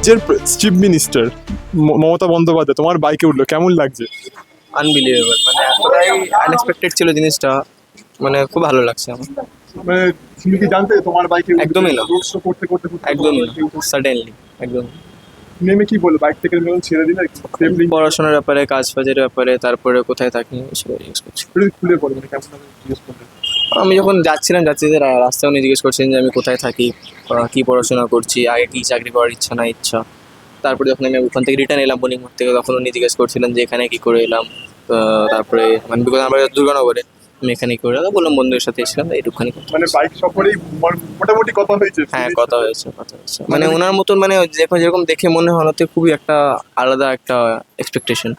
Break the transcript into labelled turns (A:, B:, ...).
A: যে chief minister Mamata Bandyopadhyay তোমার বাইকে উঠলো, কেমন লাগছে?
B: আনবিলিভেবল, মানে এতটাই আনএক্সপেক্টেড ছিল জিনিসটা, মানে খুব ভালো লাগছে আমার।
A: মানে তুমি কি জানতে তোমার বাইকে
B: একদমই না।
A: রোড শো করতে করতে করতে
B: একদমই
A: তোমার bike এ উঠেছে?
B: সাডেনলি, একদম।
A: নেমে কি বললো, বাইক থেকে নেমে ছেড়ে দিলে সেফলি?
B: পড়াশোনার ব্যাপারে, কাজ ফাজের ব্যাপারে, তারপরে কোথায় থাকি সেটা জিজ্ঞেস করছি।
A: খুলে বলো মানে কেমন ভাবে জিজ্ঞেস করলে?
B: আমি যখন যাচ্ছিলাম যাত্রীদের রাস্তায় উনি জিজ্ঞেস করছেন যে আমি কোথায় থাকি, কি পড়াশোনা করছি, আগে কি চাকরি করার ইচ্ছা না ইচ্ছা। তারপরে যখন আমি ওখান থেকে রিটার্ন এলাম বোনিং থেকে, তখন উনি জিজ্ঞেস করছিলেন যে এখানে কি করে এলাম। তারপরে মানে বিকজ আমরা দুর্গানগরে, আমি এখানে কি করে এলাম, বললাম বন্ধুদের সাথে এসেছিলাম, এইটুখানি কথা।
A: মানে বাইক সফরেই মোটামুটি কথা হয়েছে?
B: হ্যাঁ, কথা হয়েছে, কথা হয়েছে। মানে ওনার মতন, মানে যেরকম যেরকম দেখে মনে হয় ওনাতে খুবই একটা আলাদা একটা এক্সপেকটেশন।